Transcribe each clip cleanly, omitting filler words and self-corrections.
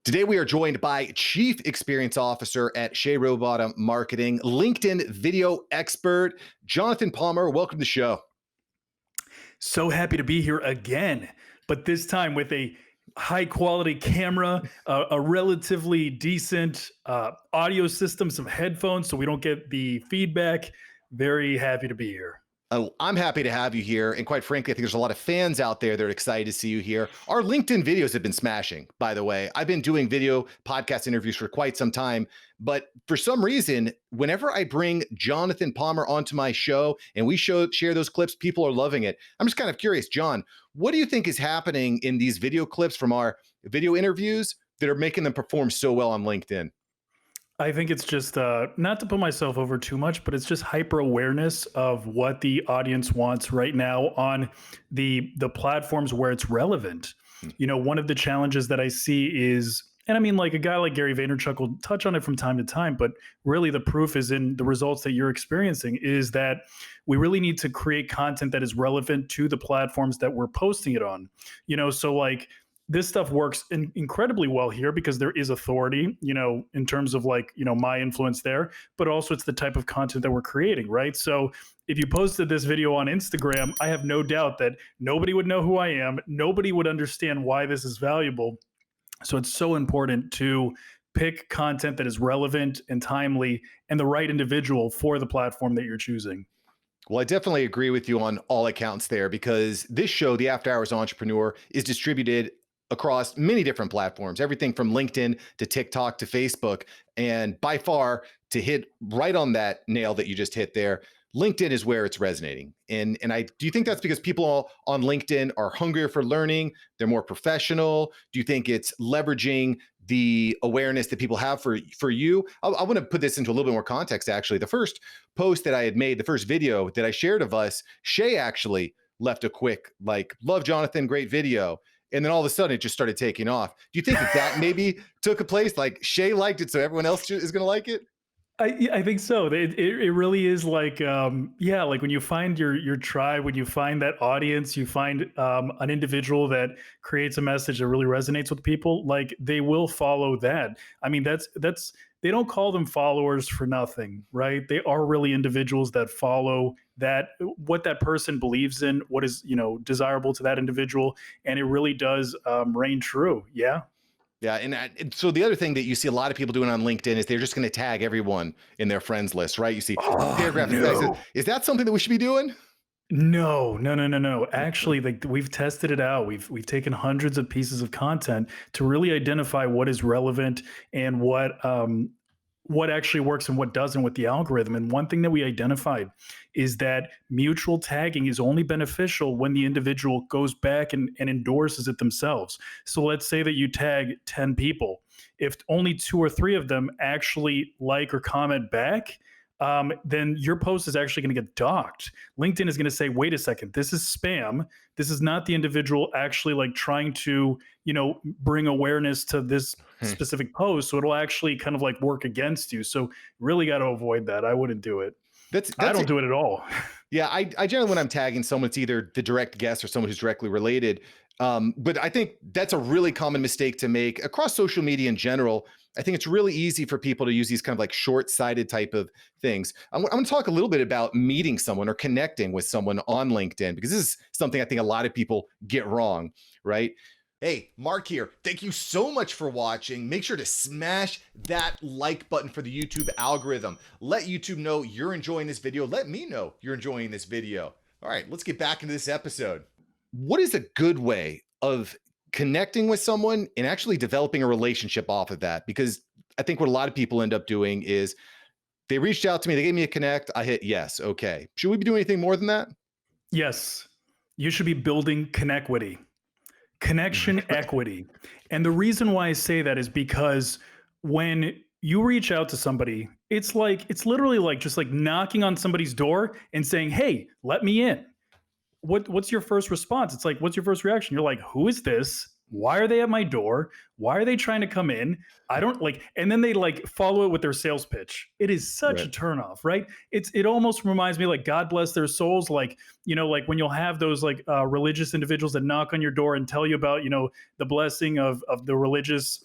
Today, we are joined by Chief Experience Officer at Shea Rowbottom Marketing, LinkedIn video expert, Jonathan Palmar. Welcome to the show. So happy to be here again, but this time with a high quality camera, a relatively decent audio system, some headphones so we don't get the feedback. Very happy to be here. I'm happy to have you here. And quite frankly, I think there's a lot of fans out there that are excited to see you here. Our LinkedIn videos have been smashing, by the way. I've been doing video podcast interviews for quite some time, but for some reason, whenever I bring Jonathan Palmar onto my show and we share those clips, people are loving it. I'm just kind of curious, John, what do you think is happening in these video clips from our video interviews that are making them perform so well on LinkedIn? I think it's just not to put myself over too much, but it's just hyper awareness of what the audience wants right now on the platforms where it's relevant. You know, one of the challenges that I see is, and I mean, like a guy like Gary Vaynerchuk will touch on it from time to time, but really the proof is in the results that you're experiencing, is that we really need to create content that is relevant to the platforms that we're posting it on. You know, so like this stuff works incredibly well here because there is authority, you know, in terms of like, you know, my influence there, but also it's the type of content that we're creating, right? So if you posted this video on Instagram, I have no doubt that nobody would know who I am. Nobody would understand why this is valuable. So it's so important to pick content that is relevant and timely and the right individual for the platform that you're choosing. Well, I definitely agree with you on all accounts there, because this show, The After Hours Entrepreneur, is distributed across many different platforms, everything from LinkedIn to TikTok to Facebook. And by far, to hit right on that nail that you just hit there, LinkedIn is where it's resonating. And do you think that's because people on LinkedIn are hungrier for learning? They're more professional? Do you think it's leveraging the awareness that people have for you? I want to put this into a little bit more context, actually. The first post that I had made, the first video that I shared of us, Shay actually left a quick, like, love Jonathan, great video. And then all of a sudden, it just started taking off. Do you think that maybe took a place? Like Shay liked it, so everyone else is going to like it? I think so. It really is like, yeah, like when you find your tribe, when you find that audience, you find an individual that creates a message that really resonates with people, like they will follow that. I mean, that's they don't call them followers for nothing, right? They are really individuals that follow that, what that person believes in, what is, you know, desirable to that individual, and it really does reign true. Yeah. Yeah. And so the other thing that you see a lot of people doing on LinkedIn is they're just going to tag everyone in their friends list, right? You see paragraph. No. Is that something that we should be doing? No. Actually, like we've tested it out. We've taken hundreds of pieces of content to really identify what is relevant and what actually works and what doesn't with the algorithm. And one thing that we identified is that mutual tagging is only beneficial when the individual goes back and endorses it themselves. So let's say that you tag 10 people. If only 2 or 3 of them actually like or comment back, then your post is actually going to get docked. LinkedIn is going to say, wait a second, this is spam. This is not the individual actually like trying to, you know, bring awareness to this specific post. So it'll actually kind of like work against you. So really got to avoid that. I wouldn't do it. I don't do it at all. Yeah, I generally, when I'm tagging someone, it's either the direct guest or someone who's directly related. But I think that's a really common mistake to make across social media in general. I think it's really easy for people to use these kind of like short-sighted type of things. I'm going to talk a little bit about meeting someone or connecting with someone on LinkedIn, because this is something I think a lot of people get wrong, right? Hey, Mark here. Thank you so much for watching. Make sure to smash that like button for the YouTube algorithm. Let YouTube know you're enjoying this video. Let me know you're enjoying this video. All right, let's get back into this episode. What is a good way of connecting with someone and actually developing a relationship off of that? Because I think what a lot of people end up doing is they reached out to me, they gave me a connect, I hit yes, okay. Should we be doing anything more than that? Yes, you should be building Connectquity. Connection equity. And the reason why I say that is because when you reach out to somebody, it's literally like just like knocking on somebody's door and saying, hey, let me in. What's your first response? It's like, what's your first reaction? You're like, who is this? Why are they at my door? Why are they trying to come in? I don't like, and then they like follow it with their sales pitch. It is such a turnoff, right? It almost reminds me like, God bless their souls. Like, you know, like when you'll have those like religious individuals that knock on your door and tell you about, you know, the blessing of the religious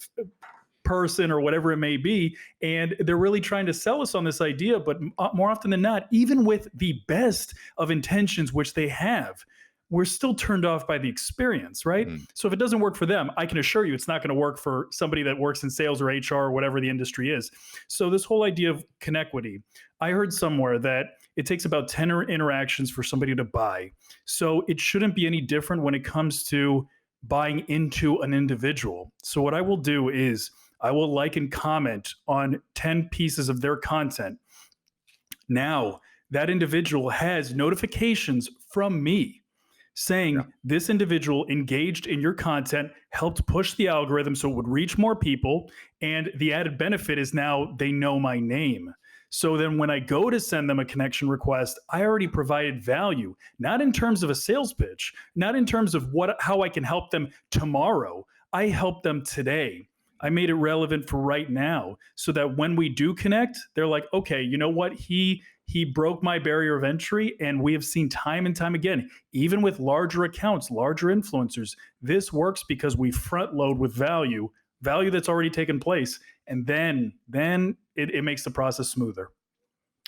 person or whatever it may be. And they're really trying to sell us on this idea. But more often than not, even with the best of intentions, which they have, we're still turned off by the experience, right? Mm, So if it doesn't work for them, I can assure you it's not going to work for somebody that works in sales or HR or whatever the industry is. So this whole idea of Connectquity, I heard somewhere that it takes about 10 interactions for somebody to buy. So it shouldn't be any different when it comes to buying into an individual. So what I will do is I will like and comment on 10 pieces of their content. Now, that individual has notifications from me yeah. saying this individual engaged in your content, helped push the algorithm so it would reach more people. And the added benefit is now they know my name. So then when I go to send them a connection request, I already provided value, not in terms of a sales pitch, not in terms of how I can help them tomorrow. I help them today. I made it relevant for right now so that when we do connect, they're like, okay, you know what? He broke my barrier of entry. And we have seen time and time again, even with larger accounts, larger influencers, this works because we front load with value that's already taken place. And then it makes the process smoother.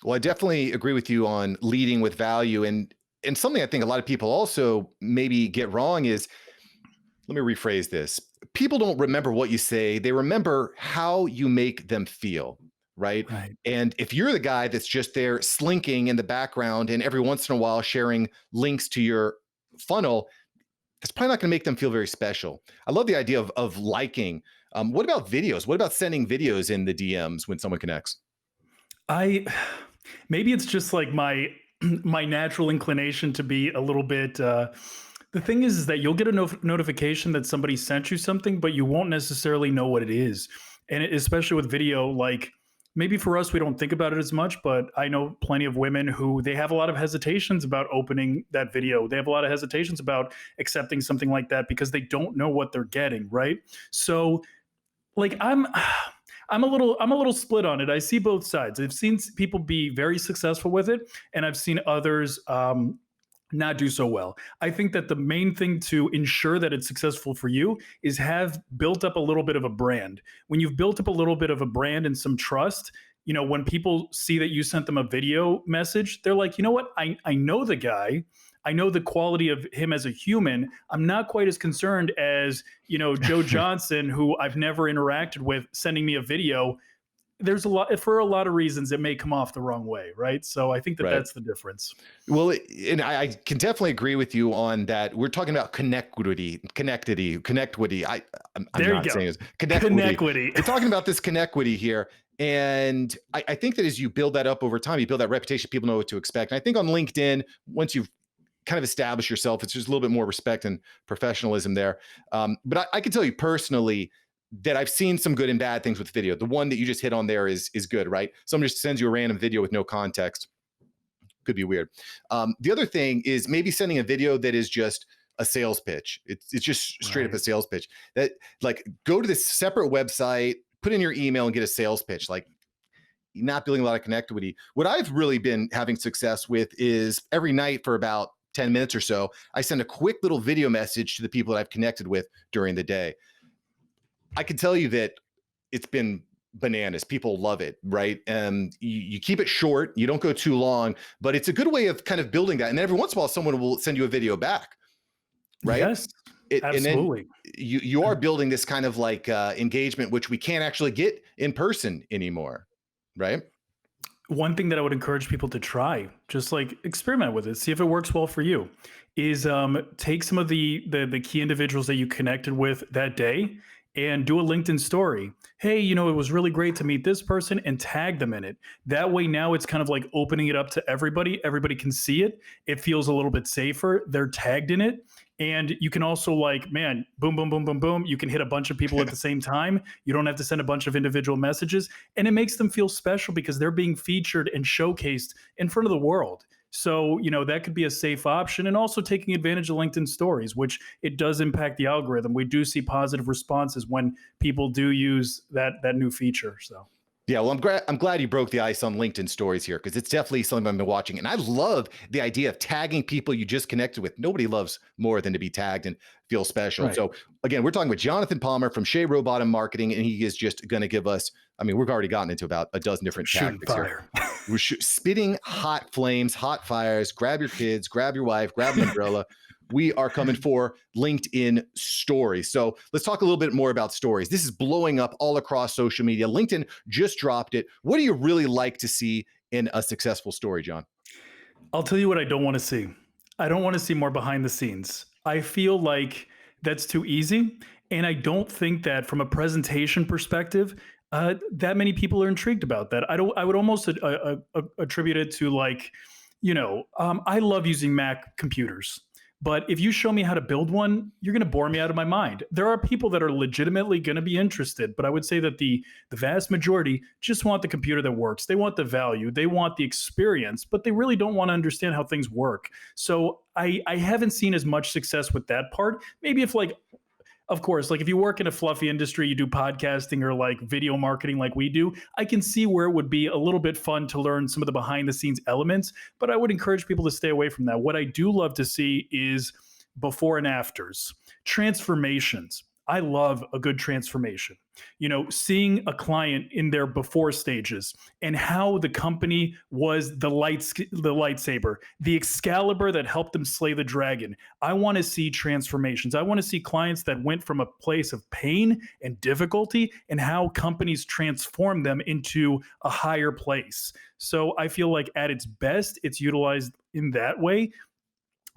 Well, I definitely agree with you on leading with value. And something I think a lot of people also maybe get wrong is, let me rephrase this. People don't remember what you say, they remember how you make them feel, right? Right. And if you're the guy that's just there slinking in the background and every once in a while sharing links to your funnel, that's probably not going to make them feel very special. I love the idea of liking. What about videos? What about sending videos in the DMs when someone connects? I maybe it's just like my my natural inclination to be a little bit the thing is that you'll get a notification that somebody sent you something, but you won't necessarily know what it is. And especially with video, like maybe for us, we don't think about it as much, but I know plenty of women who they have a lot of hesitations about opening that video. They have a lot of hesitations about accepting something like that because they don't know what they're getting, right? So like I'm a little split on it. I see both sides. I've seen people be very successful with it, and I've seen others not do so well. I think that the main thing to ensure that it's successful for you is have built up a little bit of a brand. When you've built up a little bit of a brand and some trust, when people see that you sent them a video message, they're like, you know what? I know the guy. I know the quality of him as a human. I'm not quite as concerned as, Joe Johnson, who I've never interacted with, sending me a video. There's for a lot of reasons it may come off the wrong way, right? So I think that Right. that's the difference. Well, and I can definitely agree with you on that. We're talking about connectivity. I'm There you not go. saying it's connectivity. Connectity. We're talking about this connectivity here. And I think that as you build that up over time, you build that reputation, people know what to expect. And I think on LinkedIn, once you've kind of established yourself, it's just a little bit more respect and professionalism there. But I can tell you personally that I've seen some good and bad things with video. The one that you just hit on there is good, right? Someone just sends you a random video with no context. Could be weird. The other thing is maybe sending a video that is just a sales pitch. It's just straight up a Right. sales pitch. That, like, go to this separate website, put in your email and get a sales pitch. Like, you're not building a lot of connectivity. What I've really been having success with is every night for about 10 minutes or so, I send a quick little video message to the people that I've connected with during the day. I can tell you that it's been bananas. People love it, right? And you keep it short, you don't go too long, but it's a good way of kind of building that. And then every once in a while, someone will send you a video back, right? Yes, And then absolutely. you are building this kind of like engagement, which we can't actually get in person anymore, right? One thing that I would encourage people to try, just like experiment with it, see if it works well for you, is take some of the key individuals that you connected with that day and do a LinkedIn story. Hey, it was really great to meet this person, and tag them in it. That way, now it's kind of like opening it up to everybody. Everybody can see it. It feels a little bit safer. They're tagged in it. And you can also, like, man, boom, boom, boom, boom, boom. You can hit a bunch of people at the same time. You don't have to send a bunch of individual messages. And it makes them feel special because they're being featured and showcased in front of the world. So, that could be a safe option. And also taking advantage of LinkedIn stories, which it does impact the algorithm. We do see positive responses when people do use that new feature. So Yeah, well, I'm glad you broke the ice on LinkedIn stories here because it's definitely something I've been watching, and I love the idea of tagging people you just connected with. Nobody loves more than to be tagged and feel special. Right. So again, we're talking with Jonathan Palmer from Shea Robot and Marketing, and he is just going to give us. I mean, we've already gotten into about a dozen different Shooting tactics here. fire. We're spitting hot flames, hot fires. Grab your kids, grab your wife, grab an umbrella. We are coming for LinkedIn stories. So let's talk a little bit more about stories. This is blowing up all across social media. LinkedIn just dropped it. What do you really like to see in a successful story, John? I'll tell you what I don't want to see. I don't want to see more behind the scenes. I feel like that's too easy. And I don't think that from a presentation perspective, that many people are intrigued about that. I would almost attribute it to like, I love using Mac computers. But if you show me how to build one, you're going to bore me out of my mind. There are people that are legitimately going to be interested, but I would say that the vast majority just want the computer that works. They want the value, they want the experience, but they really don't want to understand how things work. So I haven't seen as much success with that part. Maybe if like, of course, like if you work in a fluffy industry, you do podcasting or like video marketing like we do, I can see where it would be a little bit fun to learn some of the behind the scenes elements, but I would encourage people to stay away from that. What I do love to see is before and afters, transformations. I love a good transformation. Seeing a client in their before stages and how the company was the lightsaber, the Excalibur that helped them slay the dragon. I want to see transformations. I want to see clients that went from a place of pain and difficulty and how companies transform them into a higher place. So I feel like at its best, it's utilized in that way.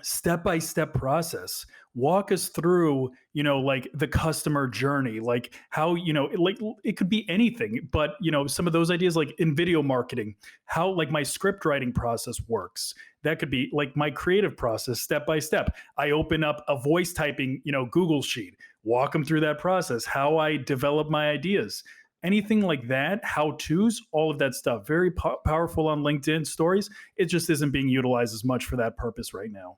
Step by step process, walk us through, like the customer journey, like how, like it could be anything, but some of those ideas, like in video marketing, how like my script writing process works. That could be like my creative process, step by step. I open up a voice typing, Google sheet, walk them through that process, how I develop my ideas, anything like that, how to's, all of that stuff. Very powerful on LinkedIn stories. It just isn't being utilized as much for that purpose right now.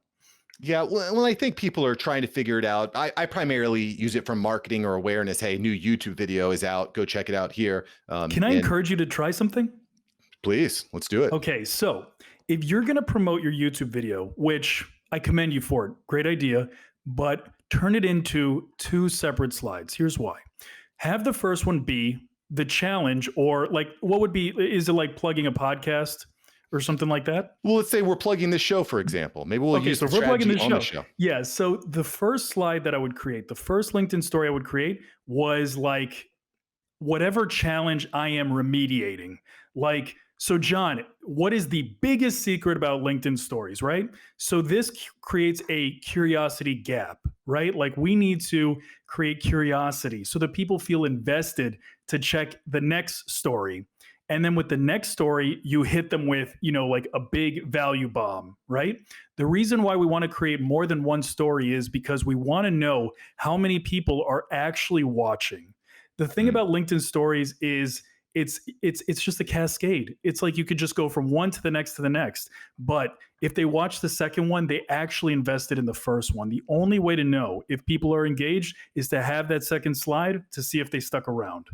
Yeah, well, I think people are trying to figure it out. I primarily use it for marketing or awareness. Hey, new YouTube video is out. Go check it out here. Can I And encourage you to try something? please, let's do it. Okay, so if you're going to promote your YouTube video, which I commend you for it, great idea, but turn it into two separate slides. Here's why. Have the first one be the challenge, or like what would be, is it like plugging a podcast or something like that? Well, let's say we're plugging this show, for example. Maybe we'll Okay, use so the if we're plugging strategy the on the show, show. yeah. So the first slide that I would create, the first LinkedIn story I would create was like whatever challenge I am remediating. Like, so John, what is the biggest secret about LinkedIn stories, right? So this creates a curiosity gap, right? Like we need to create curiosity so that people feel invested to check the next story. And then with the next story, you hit them with, like a big value bomb, right? The reason why we want to create more than one story is because we want to know how many people are actually watching. The thing Mm. about LinkedIn stories is it's just a cascade. It's like you could just go from one to the next to the next. But if they watch the second one, they actually invested in the first one. The only way to know if people are engaged is to have that second slide to see if they stuck around.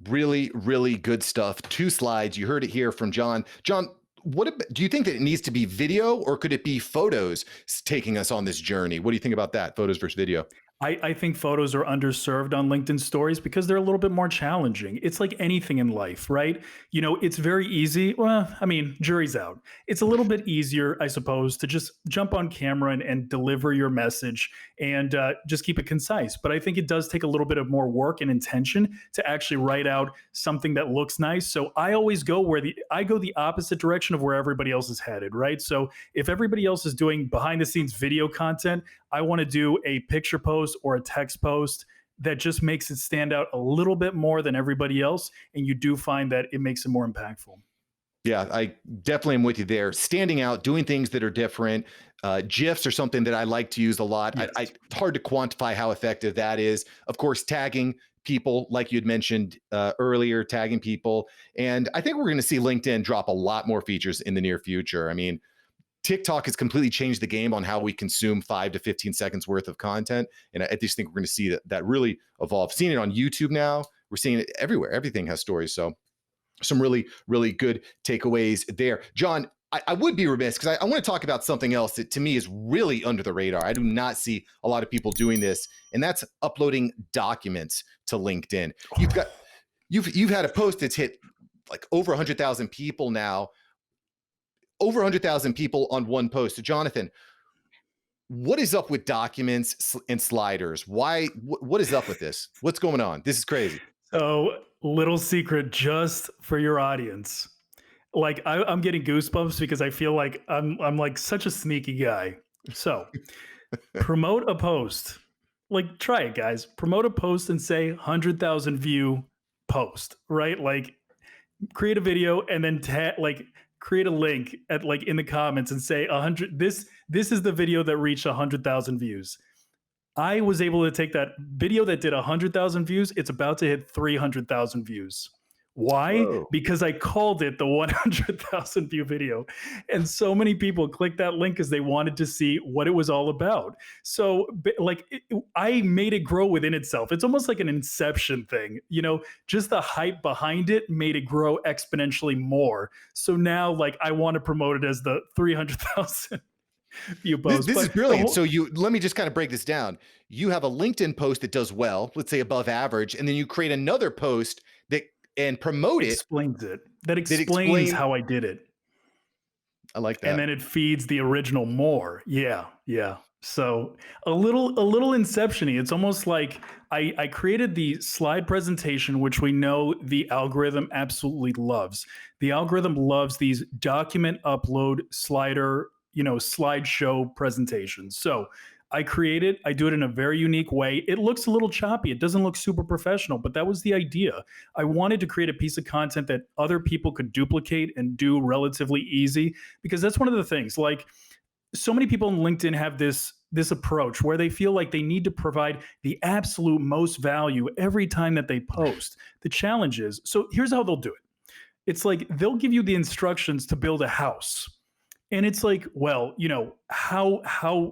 Really, really good stuff. Two slides. You heard it here from John. John, do you think that it needs to be video or could it be photos taking us on this journey? What do you think about that? Photos versus video? I think photos are underserved on LinkedIn stories because they're a little bit more challenging. It's like anything in life, right? It's very easy. Well, I mean, jury's out. It's a little bit easier, I suppose, to just jump on camera and deliver your message and just keep it concise. But I think it does take a little bit of more work and intention to actually write out something that looks nice. So I always go I go the opposite direction of where everybody else is headed, right? So if everybody else is doing behind the scenes video content, I want to do a picture post or a text post that just makes it stand out a little bit more than everybody else. And you do find that it makes it more impactful. Yeah, I definitely am with you there. Standing out, doing things that are different. GIFs are something that I like to use a lot. Yes. It's hard to quantify how effective that is. Of course, tagging people, like you had mentioned earlier, tagging people. And I think we're going to see LinkedIn drop a lot more features in the near future. I mean, TikTok has completely changed the game on how we consume 5 to 15 seconds worth of content. And I just think we're going to see that really evolve. Seeing it on YouTube now, we're seeing it everywhere. Everything has stories. So some really, really good takeaways there. John, I would be remiss because I want to talk about something else that to me is really under the radar. I do not see a lot of people doing this, and that's uploading documents to LinkedIn. You've had a post that's hit like over 100,000 people now, over 100,000 people on one post. So Jonathan, what is up with documents and sliders? Why? What is up with this? What's going on? This is crazy. So, little secret just for your audience. Like I'm getting goosebumps because I feel like I'm like such a sneaky guy. So, promote a post. Like try it, guys. Promote a post and say 100,000 view post, right? Like create a video and then like create a link at like in the comments and say 100 this is the video that reached 100,000 views. I was able to take that video that did 100,000 views. It's about to hit 300,000 views. Why? Whoa. Because I called it the 100,000 view video. And so many people clicked that link because they wanted to see what it was all about. So, like, I made it grow within itself. It's almost like an inception thing. Just the hype behind it made it grow exponentially more. So now, like, I want to promote it as the 300,000 view post. This is brilliant. So let me just kind of break this down. You have a LinkedIn post that does well, let's say above average, and then you create another post that and promote it. Explains it. That explains how I did it. I like that. And then it feeds the original more. Yeah, yeah. So a little inception-y. It's almost like I created the slide presentation, which we know the algorithm absolutely loves. The algorithm loves these document upload slider, slideshow presentations. So I create it. I do it in a very unique way. It looks a little choppy. It doesn't look super professional, but that was the idea. I wanted to create a piece of content that other people could duplicate and do relatively easy, because that's one of the things. Like, so many people on LinkedIn have this approach where they feel like they need to provide the absolute most value every time that they post. The challenge is, so here's how they'll do it. It's like they'll give you the instructions to build a house. And it's like, well, how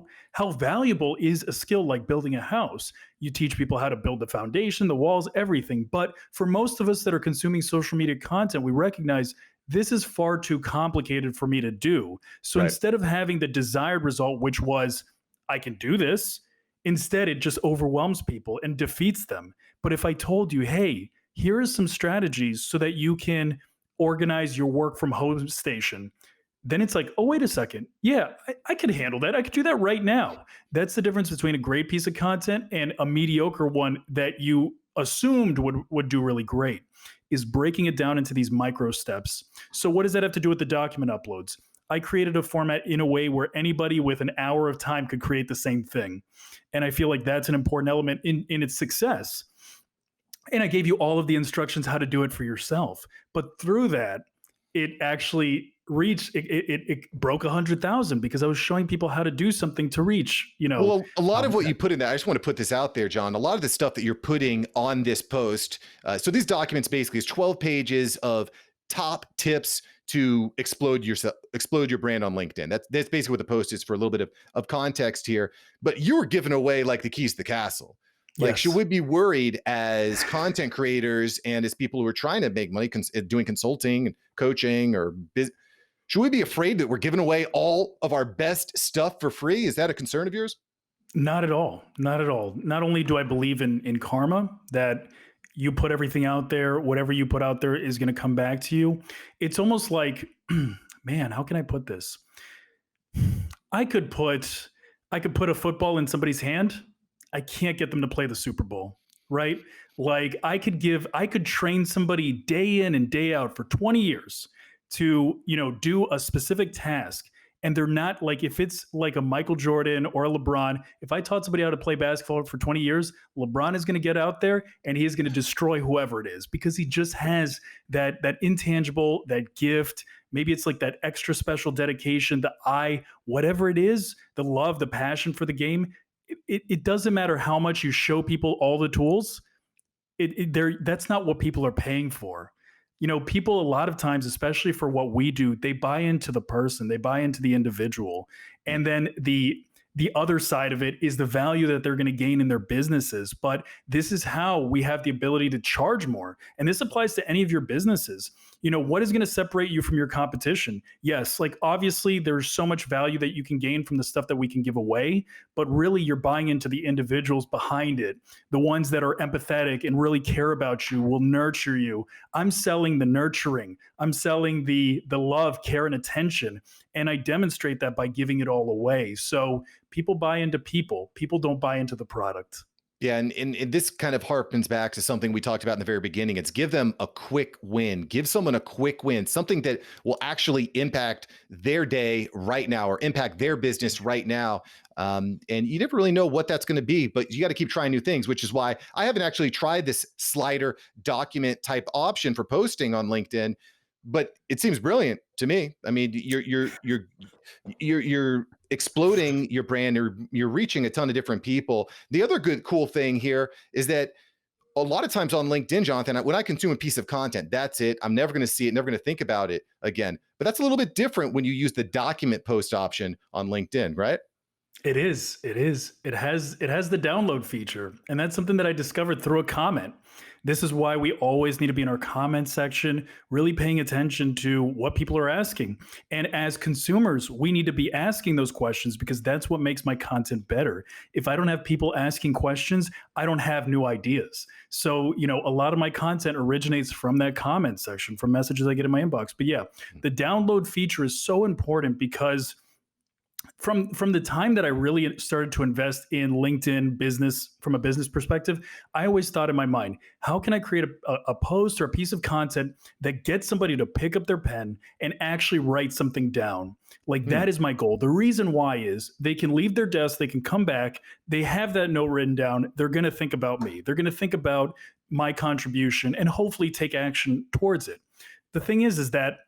valuable is a skill like building a house? You teach people how to build the foundation, the walls, everything. But for most of us that are consuming social media content, we recognize this is far too complicated for me to do. So instead of having the desired result, which was, I can do this, instead it just overwhelms people and defeats them. But if I told you, hey, here are some strategies so that you can organize your work from home station, then it's like, oh, wait a second. Yeah, I could handle that. I could do that right now. That's the difference between a great piece of content and a mediocre one that you assumed would do really great, is breaking it down into these micro steps. So what does that have to do with the document uploads? I created a format in a way where anybody with an hour of time could create the same thing. And I feel like that's an important element in its success. And I gave you all of the instructions how to do it for yourself. But through that, it actually reached it broke 100,000 because I was showing people how to do something to reach, Well, a lot of what you put in there, I just want to put this out there, John. A lot of the stuff that you're putting on this post, so these documents basically is 12 pages of top tips to explode your brand on LinkedIn. That's basically what the post is, for a little bit of context here. But you were giving away like the keys to the castle. Like, Yes. should we be worried as content creators and as people who are trying to make money doing consulting and coaching or business? Should we be afraid that we're giving away all of our best stuff for free? Is that a concern of yours? Not at all. Not at all. Not only do I believe in karma, that you put everything out there, whatever you put out there is going to come back to you. It's almost like, man, how can I put this? I could put a football in somebody's hand. I can't get them to play the Super Bowl, right? Like I could train somebody day in and day out for 20 years to, do a specific task. And they're not, like, if it's like a Michael Jordan or a LeBron, if I taught somebody how to play basketball for 20 years, LeBron is going to get out there and he is going to destroy whoever it is, because he just has that intangible, that gift. Maybe it's like that extra special dedication, the eye, whatever it is, the love, the passion for the game. It doesn't matter how much you show people all the tools. That's not what people are paying for. People a lot of times, especially for what we do, they buy into the person, they buy into the individual. And then The other side of it is the value that they're going to gain in their businesses. But this is how we have the ability to charge more. And this applies to any of your businesses. What is going to separate you from your competition? Yes, like obviously there's so much value that you can gain from the stuff that we can give away, but really you're buying into the individuals behind it. The ones that are empathetic and really care about you, will nurture you. I'm selling the nurturing. I'm selling the love, care, and attention. And I demonstrate that by giving it all away. So people buy into people. People don't buy into the product. Yeah, and this kind of harkens back to something we talked about in the very beginning. It's give them a quick win. Give someone a quick win, something that will actually impact their day right now or impact their business right now. And you never really know what that's going to be, but you got to keep trying new things, which is why I haven't actually tried this slider document type option for posting on LinkedIn, but it seems brilliant to me. I mean, you're exploding your brand, you're reaching a ton of different people. The other good cool thing here is that a lot of times on LinkedIn, Jonathan, when I consume a piece of content, that's it. I'm never going to see it, never going to think about it again. But that's a little bit different when you use the document post option on LinkedIn, right? It is. It is. It has the download feature, and that's something that I discovered through a comment. This is why we always need to be in our comment section, really paying attention to what people are asking. And as consumers, we need to be asking those questions because that's what makes my content better. If I don't have people asking questions, I don't have new ideas. So, a lot of my content originates from that comment section, from messages I get in my inbox. But yeah, the download feature is so important because from the time that I really started to invest in LinkedIn business from a business perspective, I always thought in my mind, how can I create a post or a piece of content that gets somebody to pick up their pen and actually write something down? Like that is my goal. The reason why is they can leave their desk, they can come back, they have that note written down. They're going to think about me. They're going to think about my contribution and hopefully take action towards it. The thing is that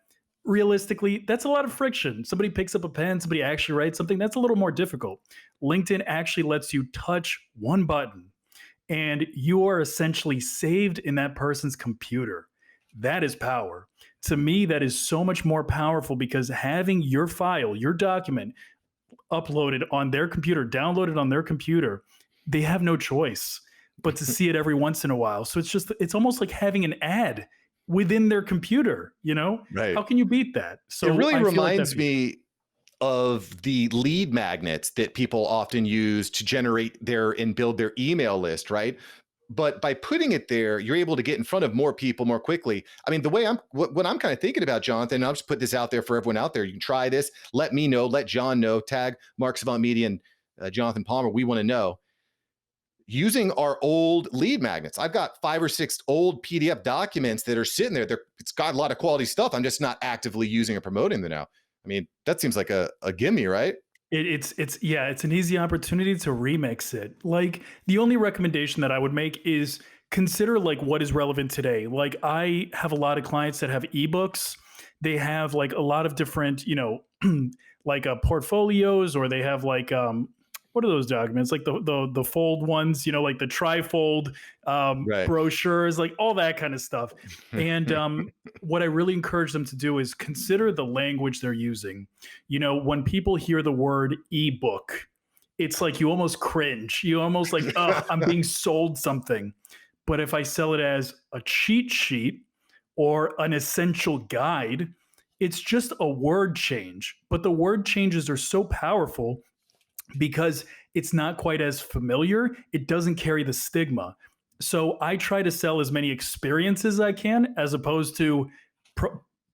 realistically, that's a lot of friction. Somebody picks up a pen, somebody actually writes something. That's a little more difficult. LinkedIn actually lets you touch one button and you are essentially saved in that person's computer. That is power. To me, that is so much more powerful because having your file, your document uploaded on their computer, downloaded on their computer, they have no choice but to see it every once in a while. So it's almost like having an ad within their computer. Right. How can you beat that? So It really I feel like reminds me of the lead magnets that people often use to generate and build their email list, right? But by putting it there, you're able to get in front of more people more quickly. I mean, the way what I'm kind of thinking about, Jonathan, and I'll just put this out there for everyone out there. You can try this. Let me know. Let John know. Tag Mark Savant Media and Jonathan Palmer. We want to know. Using our old lead magnets. I've got 5 or 6 old PDF documents that are sitting there. It's got a lot of quality stuff. I'm just not actively using or promoting them now. I mean, that seems like a gimme, right? It's an easy opportunity to remix it. Like the only recommendation that I would make is consider like what is relevant today. Like I have a lot of clients that have ebooks. They have like a lot of different, like portfolios, or they have like what are those documents? Like the fold ones, like the trifold Right. brochures, like all that kind of stuff. And what I really encourage them to do is consider the language they're using. When people hear the word ebook, it's like you almost cringe. You almost like, oh, I'm being sold something. But if I sell it as a cheat sheet or an essential guide, it's just a word change. But the word changes are so powerful because it's not quite as familiar. It doesn't carry the stigma. So I try to sell as many experiences as I can as opposed to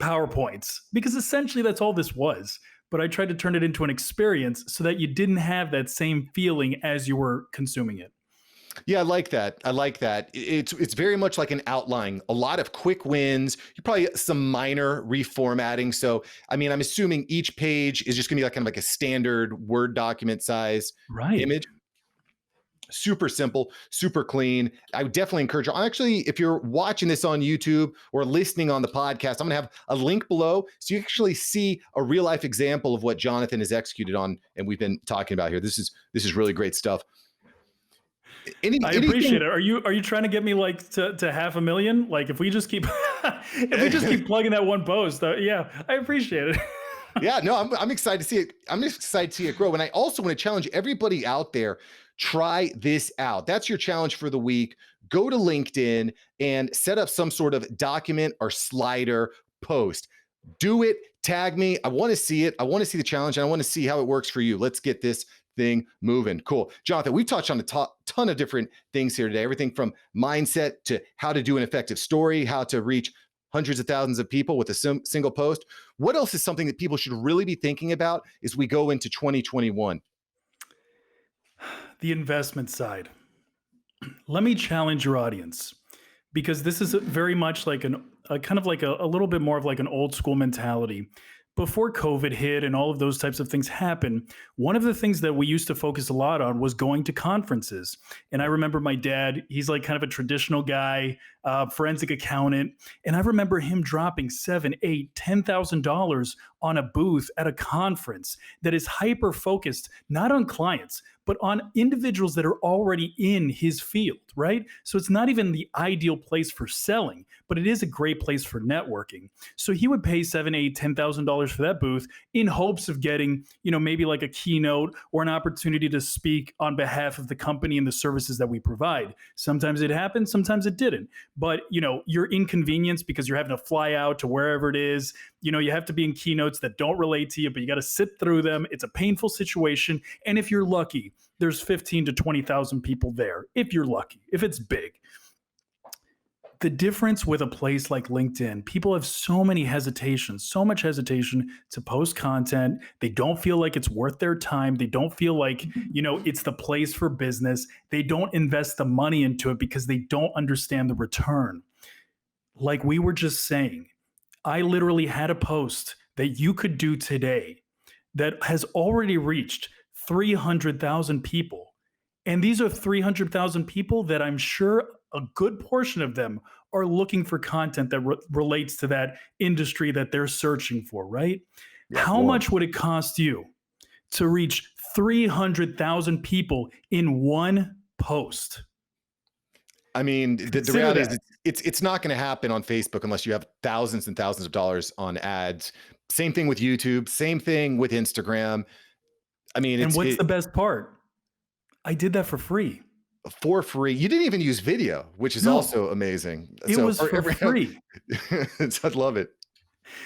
PowerPoints, because essentially that's all this was. But I tried to turn it into an experience so that you didn't have that same feeling as you were consuming it. Yeah, I like that. I like that. It's very much like an outline, a lot of quick wins, you probably some minor reformatting. So, I mean, I'm assuming each page is just gonna be like kind of like a standard Word document size Right. image. Super simple, super clean. I would definitely encourage you. Actually, if you're watching this on YouTube or listening on the podcast, I'm gonna have a link below so you actually see a real life example of what Jonathan has executed on and we've been talking about here. This is really great stuff. I appreciate it. Are you trying to get me like to 500,000? Like if we just keep if we just keep plugging that one post, yeah, I appreciate it. Yeah, no, I'm excited to see it. I'm excited to see it grow. And I also want to challenge everybody out there, try this out. That's your challenge for the week. Go to LinkedIn and set up some sort of document or slider post. Do it, tag me. I want to see it. I want to see the challenge and I want to see how it works for you. Let's get this thing moving. Cool. Jonathan, we've touched on a ton of different things here today, everything from mindset to how to do an effective story, how to reach hundreds of thousands of people with a single post. What else is something that people should really be thinking about as we go into 2021? The investment side. Let me challenge your audience, because this is very much like a kind of like a little bit more of like an old school mentality. Before COVID hit and all of those types of things happened, one of the things that we used to focus a lot on was going to conferences. And I remember my dad, he's like kind of a traditional guy, forensic accountant. And I remember him dropping $7, $8, $10,000 on a booth at a conference that is hyper focused, not on clients, but on individuals that are already in his field, right? So it's not even the ideal place for selling, but it is a great place for networking. So he would pay $7, $8, $10,000 for that booth in hopes of getting, maybe like a keynote or an opportunity to speak on behalf of the company and the services that we provide. Sometimes it happened, sometimes it didn't. But you're inconvenienced because you're having to fly out to wherever it is. You have to be in keynotes that don't relate to you, but you got to sit through them. It's a painful situation. And if you're lucky, there's 15 to 20,000 people there. If you're lucky, if it's big. The difference with a place like LinkedIn, people have so much hesitation to post content. They don't feel like it's worth their time. They don't feel like, it's the place for business. They don't invest the money into it because they don't understand the return. Like we were just saying, I literally had a post that you could do today that has already reached 300,000 people. And these are 300,000 people that I'm sure a good portion of them are looking for content that relates to that industry that they're searching for, right? Yeah, How boy. much would it cost you to reach 300,000 people in one post? I mean, the Consider reality that. is it's not going to happen on Facebook unless you have thousands and thousands of dollars on ads. Same thing with YouTube, same thing with Instagram. I mean, And it's what's the best part? I did that for free. for free. You didn't even use video, which is No, also amazing. it So was for free. I love it.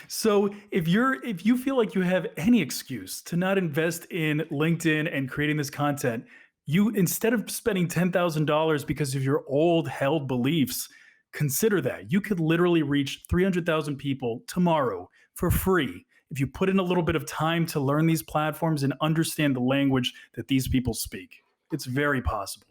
So if you feel like you have any excuse to not invest in LinkedIn and creating this content, you, instead of spending $10,000 because of your old held beliefs, consider that you could literally reach 300,000 people tomorrow for free if you put in a little bit of time to learn these platforms and understand the language that these people speak. It's very possible.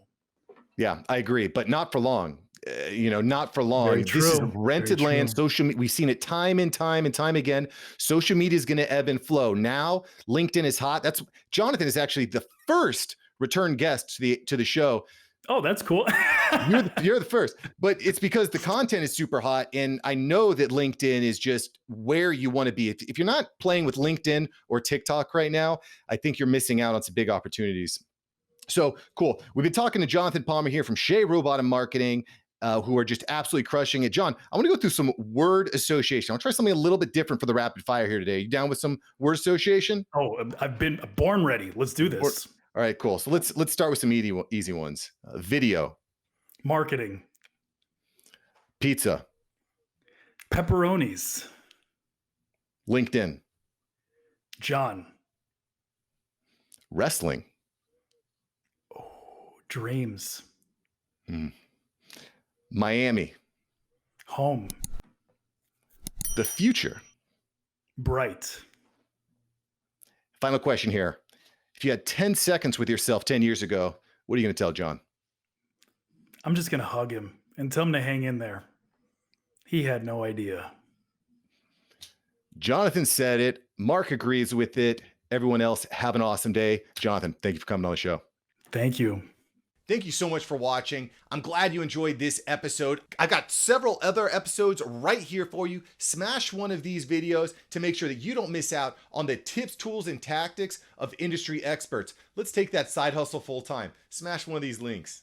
Yeah, I agree, but not for long. Not for Very long. This is true. Very rented land. true. We've seen it time and time and time again. Social media is going to ebb and flow. Now, LinkedIn is hot. That's Jonathan is actually the first return guest to the show. Oh, that's cool. You're the first, but it's because the content is super hot, and I know that LinkedIn is just where you want to be. If you're not playing with LinkedIn or TikTok right now, I think you're missing out on some big opportunities. So cool. We've been talking to Jonathan Palmer here from Shea Robot and Marketing, who are just absolutely crushing it. John, I want to go through some word association. I'll try something a little bit different for the rapid fire here today. You down with some word association? Oh, I've been born ready. Let's do this. All right, cool. So let's start with some easy ones. Video, Marketing. pizza, Pepperonis. LinkedIn, John. wrestling, Oh, dreams. Miami, Home. the future. Bright. Final question here. If you had 10 seconds with yourself 10 years ago, what are you going to tell John? I'm just going to hug him and tell him to hang in there. He had no idea. Jonathan said it. Mark agrees with it. Everyone else, have an awesome day. Jonathan, thank you for coming on the show. Thank you. Thank you so much for watching. I'm glad you enjoyed this episode. I've got several other episodes right here for you. Smash one of these videos to make sure that you don't miss out on the tips, tools, and tactics of industry experts. Let's take that side hustle full time. Smash one of these links.